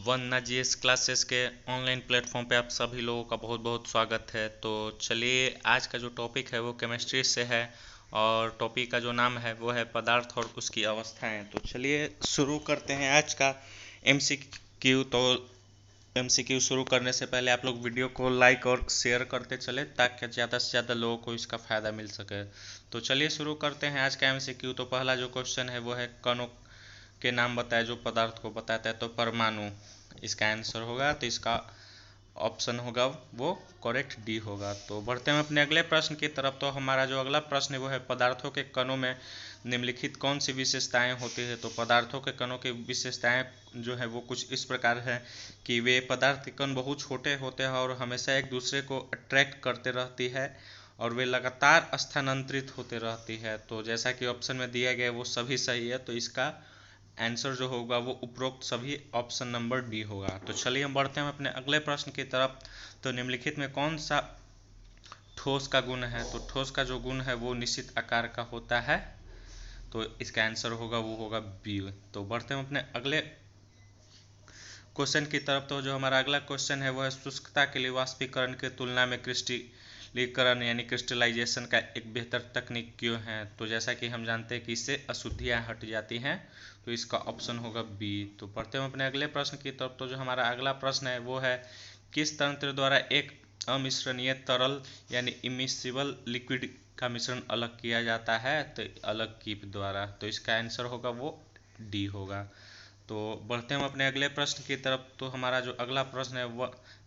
वंदना GS classes के online platform पे आप सभी लोगों का बहुत बहुत स्वागत है। तो चलिए, आज का जो टॉपिक है वो केमिस्ट्री से है और टॉपिक का जो नाम है वो है पदार्थ और उसकी अवस्थाएं। तो चलिए शुरू करते हैं आज का एमसीक्यू। तो एमसीक्यू शुरू करने से पहले आप लोग वीडियो को लाइक और शेयर करते चले ताकि ज़्यादा से ज़्यादा लोगों को इसका फ़ायदा मिल सके। तो चलिए शुरू करते हैं आज का एमसीक्यू। तो पहला जो क्वेश्चन है वो है कणों के नाम बताए जो पदार्थ को बताता है। तो परमाणु इसका आंसर होगा। तो इसका ऑप्शन होगा वो करेक्ट डी होगा। तो बढ़ते हैं अपने अगले प्रश्न की तरफ। तो हमारा जो अगला प्रश्न है वो है पदार्थों के कणों में निम्नलिखित कौन सी विशेषताएं होती है। तो पदार्थों के कणों की विशेषताएं जो है वो कुछ इस प्रकार है कि वे पदार्थ के कण बहुत छोटे होते हैं और हमेशा एक दूसरे को अट्रैक्ट करते रहती है और वे लगातार स्थानांतरित होते रहती है। तो जैसा कि ऑप्शन में दिया गया वो सभी सही है। तो इसका आंसर जो होगा वो उपरोक्त सभी ऑप्शन नंबर डी होगा। तो चलिए हम बढ़ते हैं अपने अगले प्रश्न की तरफ। तो निम्नलिखित में कौन सा ठोस का गुण है। तो ठोस का जो गुण है वो निश्चित आकार का होता है। तो इसका आंसर होगा वो होगा बी। तो बढ़ते हैं अपने अगले क्वेश्चन की तरफ। तो जो हमारा अगला क्वेश्चन है वो है शुष्कता के लिए वाष्पीकरण की तुलना में क्रिस्टलीकरण यानी क्रिस्टलाइजेशन का एक बेहतर तकनीक क्यों है। तो जैसा कि हम जानते हैं कि इससे अशुद्धियां हट जाती हैं। तो इसका ऑप्शन होगा बी। तो पढ़ते हैं अपने अगले प्रश्न की तरफ। तो जो हमारा अगला प्रश्न है वो है किस तंत्र द्वारा एक अमिश्रणीय तरल यानी इमिसिबल लिक्विड का मिश्रण अलग किया जाता है। तो अलग कीप द्वारा। तो इसका आंसर होगा वो डी होगा। तो बढ़ते हम अपने अगले प्रश्न की तरफ। तो हमारा जो अगला प्रश्न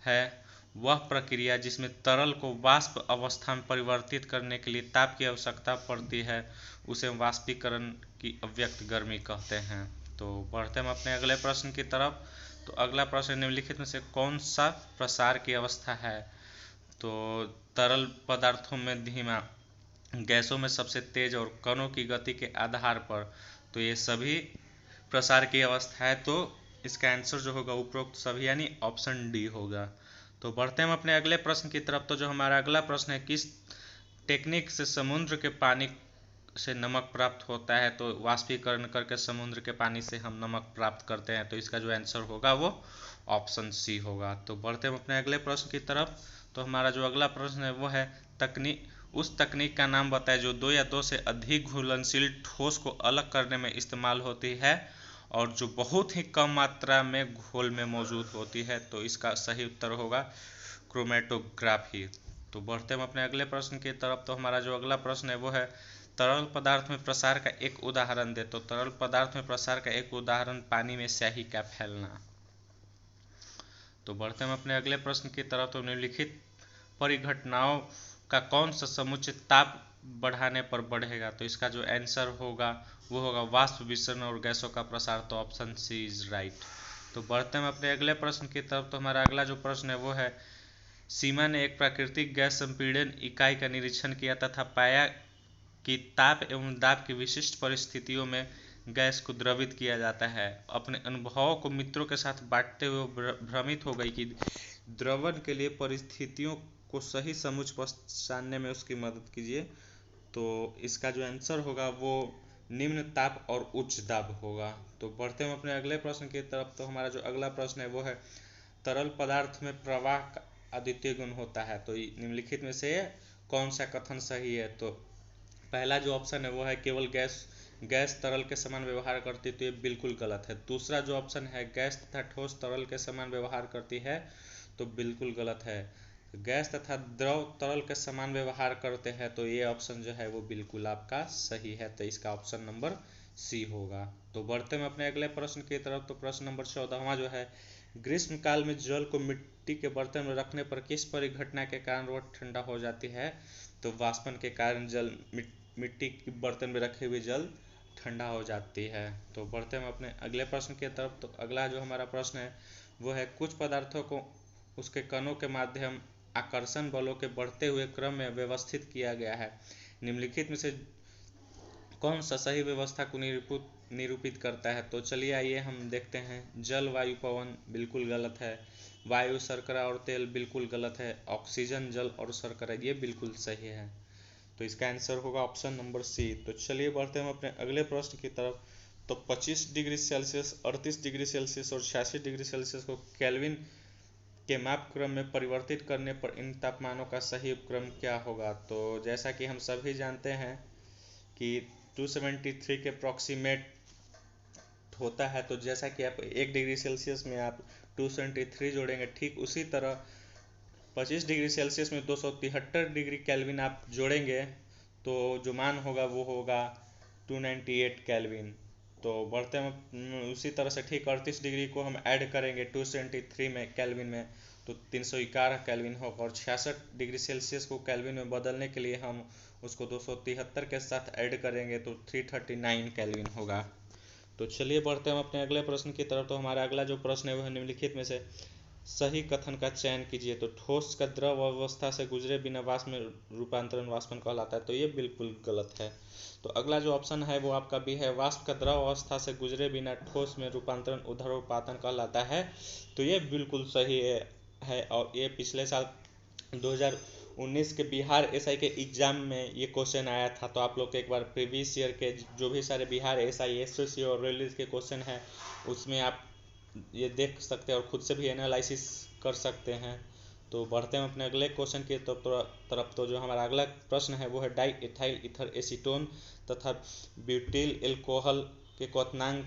है वह प्रक्रिया जिसमें तरल को वाष्प अवस्था में परिवर्तित करने के लिए ताप की आवश्यकता पड़ती है उसे वाष्पीकरण की अव्यक्त गर्मी कहते हैं। तो बढ़ते हम अपने अगले प्रश्न की तरफ। तो अगला प्रश्न निम्नलिखित में से कौन सा प्रसार की अवस्था है। तो तरल पदार्थों में धीमा, गैसों में सबसे तेज और कणों की गति के आधार पर तो ये सभी प्रसार की अवस्था है। तो इसका आंसर जो होगा उपरोक्त सभी यानी ऑप्शन डी होगा। तो बढ़ते हैं हम अपने अगले प्रश्न की तरफ। तो जो हमारा अगला प्रश्न है किस टेक्निक से समुद्र के पानी से नमक प्राप्त होता है। तो वाष्पीकरण करके समुद्र के पानी से हम नमक प्राप्त करते हैं। तो इसका जो आंसर होगा वो ऑप्शन सी होगा। तो बढ़ते हैं अपने अगले प्रश्न की तरफ। तो हमारा जो अगला प्रश्न है वो है तकनीक उस तकनीक का नाम बताएं जो दो या दो से अधिक घुलनशील ठोस को अलग करने में इस्तेमाल होती है और जो बहुत ही कम मात्रा में घोल में मौजूद होती है। तो इसका सही उत्तर होगा क्रोमेटोग्राफी। तो बढ़ते हम अपने अगले प्रश्न की तरफ। तो हमारा जो अगला प्रश्न है वो है तरल पदार्थ में प्रसार का एक उदाहरण दे। तो तरल पदार्थ में प्रसार का एक उदाहरण पानी में स्याही का फैलना। तो बढ़ते हम अपने अगले प्रश्न की तरफ। तो निम्नलिखित परिघटनाओं का कौन सा समुच्चय ताप बढ़ाने पर बढ़ेगा। तो इसका जो आंसर होगा वो होगा वाष्प विसरण और गैसों का प्रसार। तो ऑप्शन सी इज राइट। तो बढ़ते हम अपने अगले प्रश्न की तरफ। तो हमारा अगला जो प्रश्न है वो है सीमा ने एक प्राकृतिक गैस संपीड़न इकाई का निरीक्षण किया तथा पाया कि ताप एवं दाब की विशिष्ट परिस्थितियों में गैस को द्रवित किया जाता है। अपने अनुभवों को मित्रों के साथ बांटते हुए भ्रमित हो गई कि द्रवण के लिए परिस्थितियों को सही समुच्चय पहचानने में उसकी मदद कीजिए। तो इसका जो आंसर होगा वो निम्न ताप और उच्च दाब होगा। तो बढ़ते हम अपने अगले प्रश्न की तरफ। तो हमारा जो अगला प्रश्न है वो है तरल पदार्थ में प्रवाह का अद्वितीय गुण होता है। तो निम्नलिखित में से कौन सा कथन सही है। तो पहला जो ऑप्शन है वो है केवल गैस तरल के समान व्यवहार करती है। तो ये बिल्कुल गलत है। दूसरा जो ऑप्शन है गैस तथा ठोस तरल के समान व्यवहार करती है। तो बिल्कुल गलत है। गैस तथा द्रव तरल के समान व्यवहार करते हैं। तो ये ऑप्शन जो है वो बिल्कुल आपका सही है। तो इसका ऑप्शन नंबर सी होगा। तो बढ़ते हैं अपने अगले प्रश्न की तरफ। तो प्रश्न नंबर 14वां जो है ग्रीष्म काल में जल को मिट्टी के बर्तन में रखने पर किस परिघटना के कारण वह ठंडा हो जाती है। तो वाष्पन के कारण जल मिट्टी के बर्तन में रखे हुए जल ठंडा हो जाती है। तो बढ़ते हम अपने अगले प्रश्न की तरफ। तो अगला जो हमारा प्रश्न है वो है कुछ पदार्थों को उसके कणों के माध्यम आकर्षण बलों के बढ़ते हुए क्रम में व्यवस्थित किया गया है। निम्नलिखित में से कौन सा सही व्यवस्था को निरूपित करता है। तो चलिए आइए हम देखते हैं। जल वायु पवन बिल्कुल गलत है। वायु शर्करा और तेल बिल्कुल गलत है। ऑक्सीजन जल और शर्करा ये बिल्कुल सही है। तो इसका आंसर होगा ऑप्शन नंबर सी। तो चलिए बढ़ते हम अपने अगले प्रश्न की तरफ। तो 25 डिग्री सेल्सियस, 38 डिग्री सेल्सियस और 86 डिग्री सेल्सियस को केल्विन के माप क्रम में परिवर्तित करने पर इन तापमानों का सही उपक्रम क्या होगा। तो जैसा कि हम सभी जानते हैं कि 273 के अप्रॉक्सीमेट होता है, तो जैसा कि आप 1 डिग्री सेल्सियस में आप 273 जोड़ेंगे, ठीक उसी तरह 25 डिग्री सेल्सियस में 273 डिग्री केल्विन आप जोड़ेंगे तो जो मान होगा वो होगा 298 केल्विन। तो बढ़ते हैं उसी तरह से ठीक 38 डिग्री को हम ऐड करेंगे 273 में केल्विन में, तो 311 केल्विन होगा। और 66 डिग्री सेल्सियस को केल्विन में बदलने के लिए हम उसको 273 के साथ ऐड करेंगे तो 339 केल्विन होगा। तो चलिए बढ़ते हैं हम अपने अगले प्रश्न की तरफ। तो हमारा अगला जो प्रश्न है वह निम्नलिखित में से सही कथन का चयन कीजिए। तो ठोस का द्रव अवस्था से गुजरे बिना वाष्प में रूपांतरण वाष्पन कहलाता है, तो ये बिल्कुल गलत है। तो अगला जो ऑप्शन है वो आपका बी है, वाष्प का द्रव अवस्था से गुजरे बिना ठोस में रूपांतरण ऊर्ध्वपातन कहलाता है, तो ये बिल्कुल सही है। और ये पिछले साल 2019 के बिहार एसआई के एग्जाम में ये क्वेश्चन आया था। तो आप लोग एक बार प्रीवियस ईयर के जो भी सारे बिहार एसआई, एसएससी और रेलवे के क्वेश्चन है उसमें आप ये देख सकते हैं और खुद से भी एनालिसिस कर सकते हैं। तो बढ़ते हैं अपने अगले क्वेश्चन की तरफ। तो जो हमारा अगला प्रश्न है वो है डाई एथाइल ईथर एसीटोन तथा ब्यूटिल एल्कोहल के क्वथनांक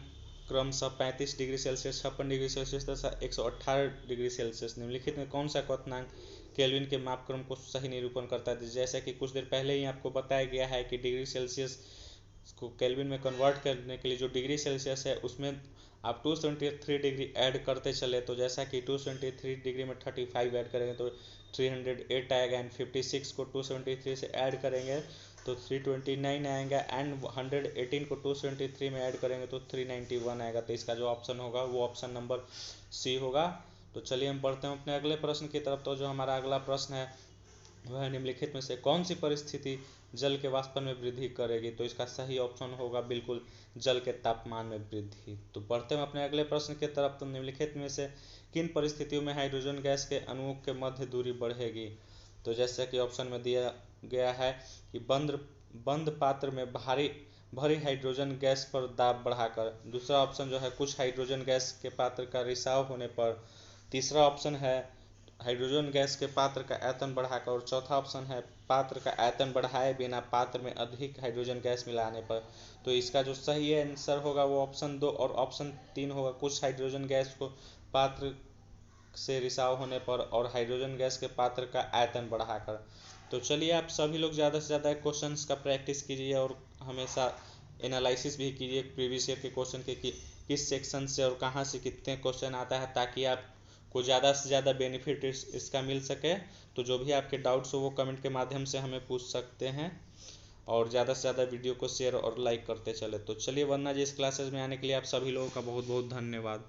क्रमशः 35 डिग्री सेल्सियस, 56 डिग्री सेल्सियस तथा 118 डिग्री सेल्सियस निम्नलिखित में कौन सा क्वथनांक केल्विन के मापक्रम को सही निरूपण करता है। जैसा कि कुछ देर पहले ही आपको बताया गया है कि डिग्री सेल्सियस को केल्विन में कन्वर्ट करने के लिए जो डिग्री सेल्सियस है उसमें आप 273 डिग्री ऐड करते चले। तो जैसा कि 273 डिग्री में 35 ऐड करेंगे तो 308 आएगा, एंड 56 को 273 से ऐड करेंगे तो 329 आएगा, एंड 118 को 273 में ऐड करेंगे तो 391 आएगा। तो इसका जो ऑप्शन होगा वो ऑप्शन नंबर सी होगा। तो चलिए हम बढ़ते हैं अपने अगले प्रश्न की तरफ। तो जो हमारा अगला प्रश्न है वह निम्नलिखित में से कौन सी परिस्थिति जल के वाष्पन में वृद्धि करेगी। तो इसका सही ऑप्शन होगा बिल्कुल जल के तापमान में वृद्धि। तो बढ़ते हैं अपने अगले प्रश्न की तरफ। तो निम्नलिखित में से किन परिस्थितियों में हाइड्रोजन गैस के अणुओं के मध्य दूरी बढ़ेगी। तो जैसे कि ऑप्शन में दिया गया है कि बंद पात्र में भरी हाइड्रोजन गैस पर दाब बढ़ाकर। दूसरा ऑप्शन जो है कुछ हाइड्रोजन गैस के पात्र का रिसाव होने पर। तीसरा ऑप्शन है हाइड्रोजन गैस के पात्र का आयतन बढ़ाकर। और चौथा ऑप्शन है पात्र का आयतन बढ़ाए बिना पात्र में अधिक हाइड्रोजन गैस मिलाने पर। तो इसका जो सही आंसर होगा वो ऑप्शन 2 और ऑप्शन 3 होगा, कुछ हाइड्रोजन गैस को पात्र से रिसाव होने पर और हाइड्रोजन गैस के पात्र का आयतन बढ़ाकर। तो चलिए आप सभी लोग ज़्यादा से ज़्यादा क्वेश्चंस का प्रैक्टिस कीजिए और हमेशा एनालिसिस भी कीजिए प्रीवियस ईयर के क्वेश्चन के कि किस सेक्शन से और कहाँ से कितने क्वेश्चन आता है, ताकि आपको ज़्यादा से ज़्यादा बेनिफिट इसका मिल सके। तो जो भी आपके डाउट्स हो वो कमेंट के माध्यम से हमें पूछ सकते हैं, और ज़्यादा से ज़्यादा वीडियो को शेयर और लाइक करते चले। तो चलिए, वरना जी इस क्लासेस में आने के लिए आप सभी लोगों का बहुत बहुत धन्यवाद।